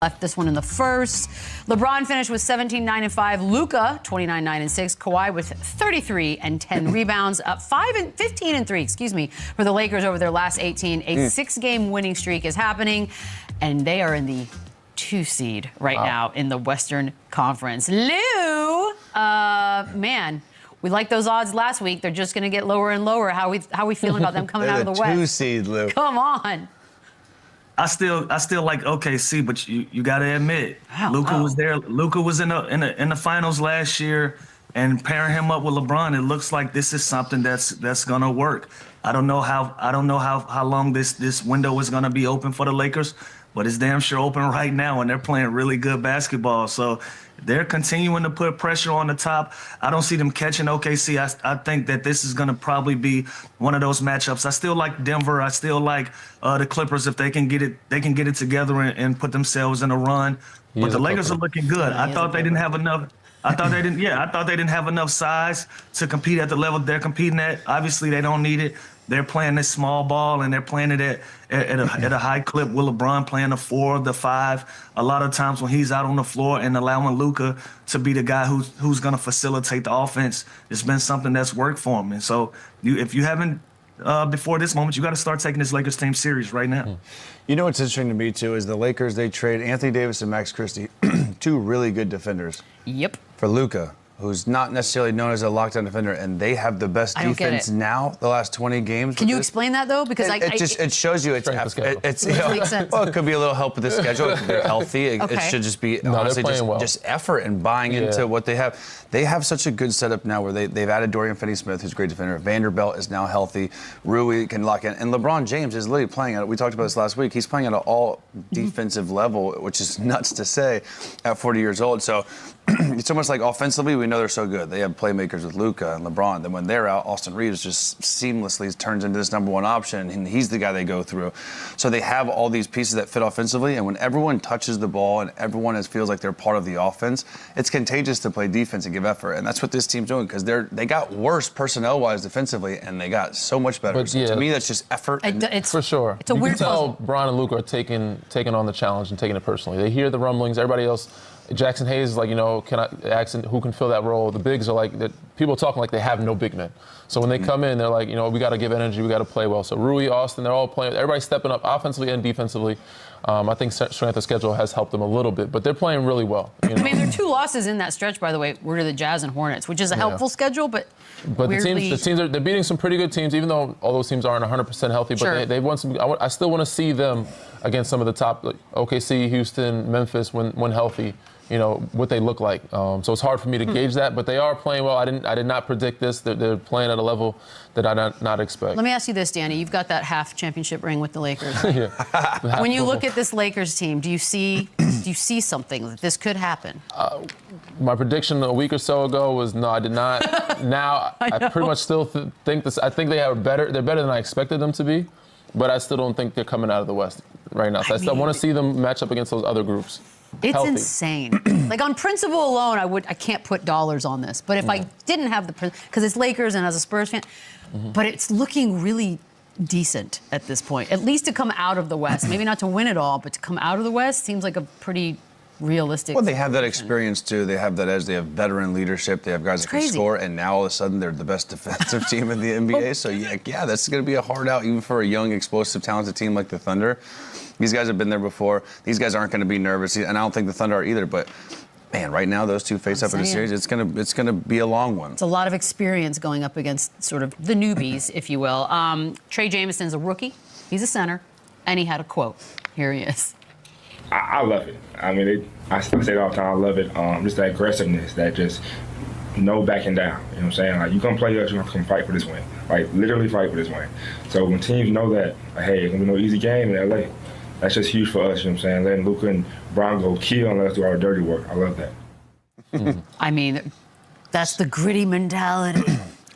Left this one in the first. LeBron finished with 17-9-5. Luka 29-9-6. Kawhi with 33 and 10 rebounds. Up 15 and 3. For the Lakers over their last 18. A 6-game winning streak is happening, and they are in the 2 seed right now in the Western Conference. Lou, man. We liked those odds last week. They're just going to get lower and lower. How we feeling about them coming out of the West? 2 seed, Lou. Come on. I still like OKC, but you got to admit, Luka was there. Luka was in the finals last year, and pairing him up with LeBron, it looks like this is something that's gonna work. I don't know how long this window is gonna be open for the Lakers, but it's damn sure open right now, and they're playing really good basketball. So they're continuing to put pressure on the top. I don't see them catching OKC. I think that this is going to probably be one of those matchups. I still like Denver. I still like the Clippers if they can get it together and put themselves in a run. But the Lakers are looking good. I thought they didn't have enough. I thought they didn't have enough size to compete at the level they're competing at. Obviously, they don't need it. They're playing this small ball, and they're playing it at a high clip with LeBron playing the 4, the 5. A lot of times when he's out on the floor and allowing Luka to be the guy who's going to facilitate the offense, it's been something that's worked for him. And so if you haven't before this moment, you got to start taking this Lakers team serious right now. You know what's interesting to me, too, is the Lakers, they trade Anthony Davis and Max Christie, 2 really good defenders. Yep. For Luka, who's not necessarily known as a lockdown defender, and they have the best defense now, the last 20 games. Can you explain that, though? Because it shows you it's makes sense. Well, it could be a little help with the schedule. They're healthy. It should just be honestly just effort and buying into what they have. They have such a good setup now where they've added Dorian Finney-Smith, who's a great defender. Vanderbilt is now healthy. Rui can lock in. And LeBron James is literally playing at, we talked about this last week, he's playing at an all defensive level, which is nuts to say at 40 years old. So it's almost like offensively, we know they're so good. They have playmakers with Luka and LeBron. Then when they're out, Austin Reeves just seamlessly turns into this number 1 option, and he's the guy they go through. So they have all these pieces that fit offensively, and when everyone touches the ball and everyone feels like they're part of the offense, it's contagious to play defense and give effort. And that's what this team's doing, because they got worse personnel-wise defensively, and they got so much better. So to me, that's just effort. It's for sure. It's a weird puzzle. Bron and Luka are taking on the challenge and taking it personally. They hear the rumblings. Everybody else. Jackson Hayes is like, can I ask who can fill that role? The bigs are like, people are talking like they have no big men. So when they come in, they're like, we got to give energy, we got to play well. So Rui, Austin, they're all playing. Everybody's stepping up offensively and defensively. I think strength of schedule has helped them a little bit, but they're playing really well. I mean, there are 2 losses in that stretch, by the way, were to the Jazz and Hornets, which is a helpful schedule, but weirdly... the teams they're beating some pretty good teams, even though all those teams aren't 100% healthy. But they've won some. I still want to see them against some of the top, like OKC, Houston, Memphis, when healthy. What they look like. So it's hard for me to gauge that, but they are playing well. I did not predict this. They're playing at a level that I did not expect. Let me ask you this, Danny. You've got that half championship ring with the Lakers. When you look at this Lakers team, do you see something that this could happen? My prediction a week or so ago was no, I did not. Now I pretty much still think this. I think they're better than I expected them to be, but I still don't think they're coming out of the West right now. So I still want to see them match up against those other groups. It's healthy. Insane. Like on principle alone, I can't put dollars on this. But if I didn't have because it's Lakers and as a Spurs fan, but it's looking really decent at this point. At least to come out of the West, maybe not to win it all, but to come out of the West seems like a pretty realistic. Well, they have that experience too. They have that edge. They have veteran leadership. They have guys that can score, and now all of a sudden they're the best defensive team in the NBA. So yeah, that's going to be a hard out even for a young, explosive, talented team like the Thunder. These guys have been there before. These guys aren't going to be nervous, and I don't think the Thunder are either. But man, right now those 2 face up in a series. It's gonna be a long one. It's a lot of experience going up against sort of the newbies, if you will. Trey Jameson's a rookie. He's a center, and he had a quote. Here he is. I love it. I mean, I say it all the time. I love it. Just that aggressiveness, that just no backing down. You know what I'm saying? Like, you come play us, you have to come fight for this win. Like, literally fight for this win. So when teams know that, hey, it's gonna be no easy game in LA. That's just huge for us, you know what I'm saying? Letting Luka and Bron go kill and let us do our dirty work. I love that. I mean, that's the gritty mentality.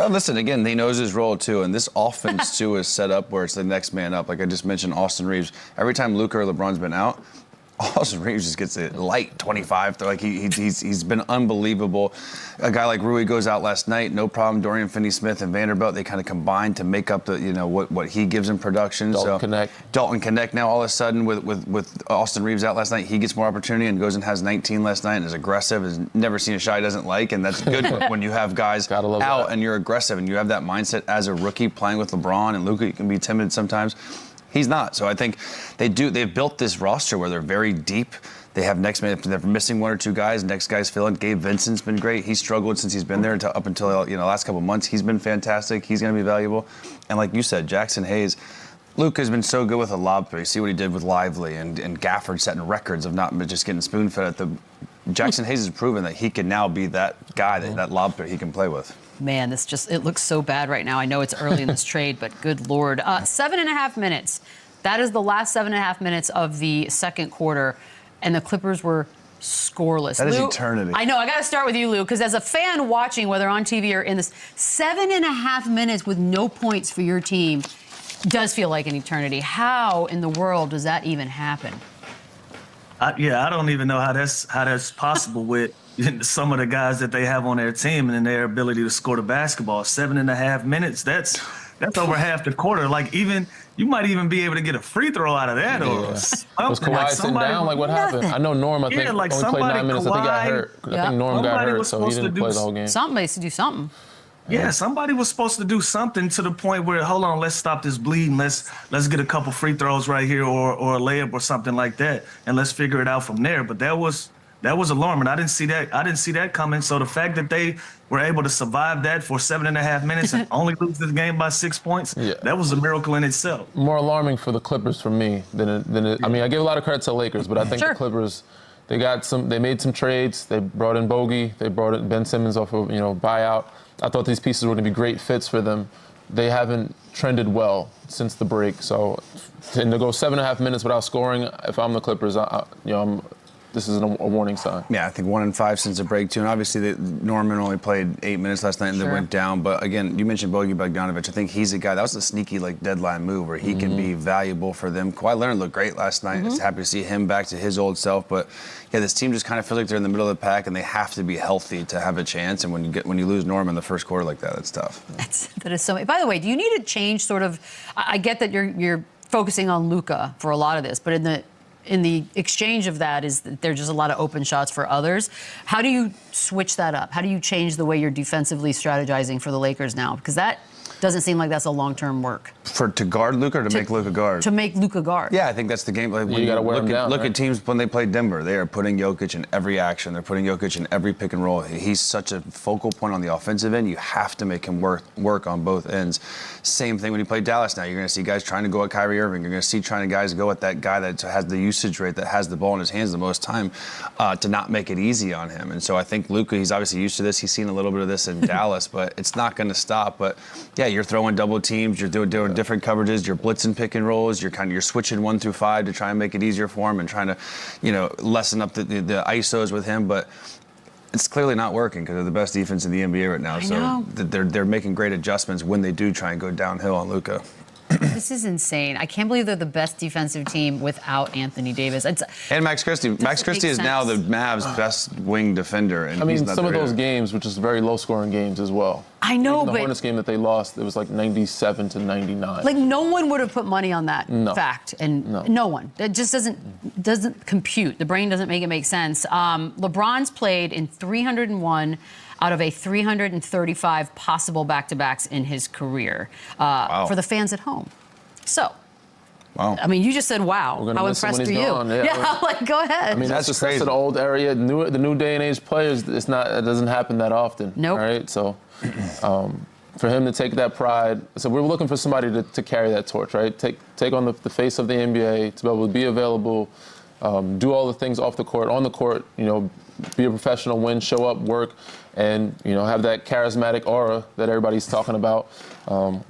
Listen, again, he knows his role, too, and this offense, too, is set up where it's the next man up. Like I just mentioned, Austin Reeves. Every time Luka or LeBron's been out, Austin Reeves just gets it light 25. Like he's been unbelievable. A guy like Rui goes out last night, no problem. Dorian Finney-Smith and Vanderbilt, they kind of combine to make up the what he gives in production. Dalton Connect now all of a sudden with Austin Reeves out last night, he gets more opportunity and goes and has 19 last night and is aggressive. Has never seen a shot he doesn't like, and that's good when you have guys out and you're aggressive and you have that mindset as a rookie playing with LeBron and Luka. You can be timid sometimes. He's not. So I think they've built this roster where they're very deep. They have they're missing one or two guys. Next guy's filling. Gabe Vincent's been great. He struggled since he's been there up until last couple of months. He's been fantastic. He's going to be valuable. And like you said, Jackson Hayes, Luka's been so good with a lob threat. You see what he did with Lively and Gafford setting records of not just getting spoon-fed at the. Jackson Hayes has proven that he can now be that guy, that lob threat he can play with. Man, it looks so bad right now. I know it's early in this trade, but good Lord. 7.5 minutes. That is the last 7.5 minutes of the second quarter, and the Clippers were scoreless. That is eternity. I know. I got to start with you, Lou, because as a fan watching, whether on TV or in this, 7.5 minutes with no points for your team does feel like an eternity. How in the world does that even happen? I don't even know how that's possible with some of the guys that they have on their team and their ability to score the basketball. 7.5 minutes, that's over half the quarter. Like you might even be able to get a free throw out of that. Was Kawhi sitting down? Like what happened? I know Norm, I think, only played 9 minutes. I think got hurt. I think Norm got hurt, so he didn't play the whole game. Somebody to do something. Yeah, somebody was supposed to do something to the point where, hold on, let's stop this bleeding. Let's get a couple free throws right here or a layup or something like that, and let's figure it out from there. But that was alarming. I didn't see that coming. So the fact that they were able to survive that for 7.5 minutes and only lose this game by 6 points, that was a miracle in itself. More alarming for the Clippers for me than it. I mean, I give a lot of credit to the Lakers, but I think the Clippers, they made some trades. They brought in Bogey. They brought in Ben Simmons off of buyout. I thought these pieces were going to be great fits for them. They haven't trended well since the break. So to go 7.5 minutes without scoring, if I'm the Clippers, this is a warning sign. Yeah, I think 1-5 since the break, too. And obviously, Norman only played 8 minutes last night and then went down. But again, you mentioned Bogey Bogdanovic. I think he's a guy, that was a sneaky deadline move where he can be valuable for them. Kawhi Leonard looked great last night. It's happy to see him back to his old self. But yeah, this team just kind of feels like they're in the middle of the pack and they have to be healthy to have a chance. And when you lose Norman in the first quarter like that, that's tough. That is so. By the way, do you need to change sort of? I get that you're focusing on Luka for a lot of this, but in the exchange of that is that there's just a lot of open shots for others. How do you switch that up? How do you change the way you're defensively strategizing for the Lakers now? Because that doesn't seem like that's a long-term work. To guard Luka or to make Luka guard? To make Luka guard. Yeah, I think that's the game. Like, you got to wear him down. Look at teams when they play Denver. They are putting Jokic in every action. They're putting Jokic in every pick and roll. He's such a focal point on the offensive end. You have to make him work on both ends. Same thing when you play Dallas now. You're going to see guys trying to go at Kyrie Irving. You're going to see guys go at that guy that has the usage rate, that has the ball in his hands the most time, to not make it easy on him. And so I think Luka, he's obviously used to this. He's seen a little bit of this in Dallas, but it's not going to stop. But yeah, you're throwing double teams. You're doing different coverages. You're blitzing pick and rolls. You're switching 1 through 5 to try and make it easier for him and trying to, lessen up the ISOs with him. But it's clearly not working because they're the best defense in the NBA right now. So they're making great adjustments when they do try and go downhill on Luka. This is insane. I can't believe they're the best defensive team without Anthony Davis. And Max Christie. Max Christie is now the Mavs' best wing defender. And I mean, some of those games, which is very low-scoring games as well. I know, but the Hornets game that they lost, it was like 97-99. Like no one would have put money on that fact, and no one. It just doesn't compute. The brain doesn't make it make sense. LeBron's played in 301 out of a 335 possible back-to-backs in his career for the fans at home. So, I mean, you just said, wow. How impressed are you? Yeah, like, go ahead. I mean, that's an old area. The new day and age players, it doesn't happen that often. Nope. All right, so for him to take that pride, so we're looking for somebody to carry that torch, right? Take on the face of the NBA, to be able to be available, do all the things off the court, on the court, be a professional, win, show up, work, and have that charismatic aura that everybody's talking about.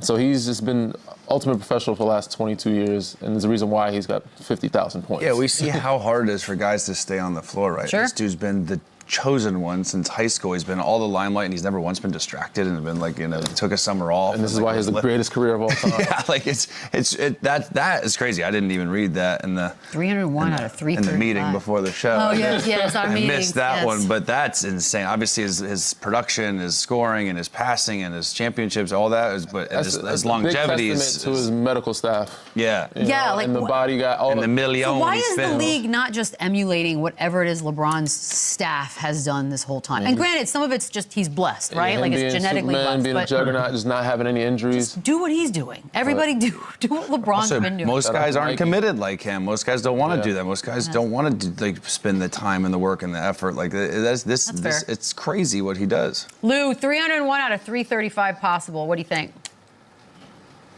So he's just been ultimate professional for the last 22 years, and there's a reason why he's got 50,000 points. Yeah, we see how hard it is for guys to stay on the floor, right? Sure. This dude's been the chosen one since high school. He's been all the limelight, and he's never once been distracted and been like, took a summer off. And this is why he has the greatest career of all time. Yeah, like that is crazy. I didn't even read that in the 301 out of 335 in the meeting before the show. Oh yes, our meeting. I missed that one, but that's insane. Obviously, his production, his scoring, and his passing, and his championships, all that is. But his longevity is to his medical staff. Yeah, like and the body got all the million. So why is the league not just emulating whatever it is LeBron's staff has done this whole time? And granted, some of it's just he's blessed, right? Like it's genetically blessed. Being a juggernaut, just not having any injuries. Just do what he's doing. Everybody do what LeBron's been doing. Most guys aren't committed like him. Most guys don't want to do that. Most guys don't want to spend the time and the work and the effort. Like this, it's crazy what he does. Lou, 301 out of 335 possible. What do you think?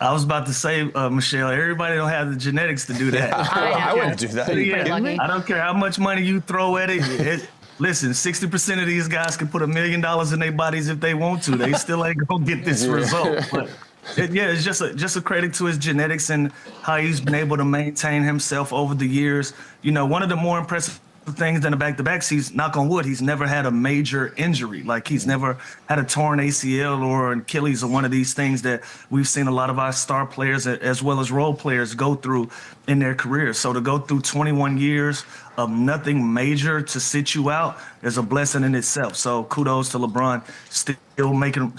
I was about to say, Michelle, everybody don't have the genetics to do that. I wouldn't do that. I don't care how much money you throw at it. Listen, 60% of these guys can put $1 million in their bodies if they want to. They still ain't gonna get this result. But it's just a credit to his genetics and how he's been able to maintain himself over the years. One of the more impressive things than the back-to-back season, knock on wood, he's never had a major injury. Like he's never had a torn ACL or an Achilles or one of these things that we've seen a lot of our star players as well as role players go through in their careers. So to go through 21 years of nothing major to sit you out is a blessing in itself. So kudos to LeBron, still making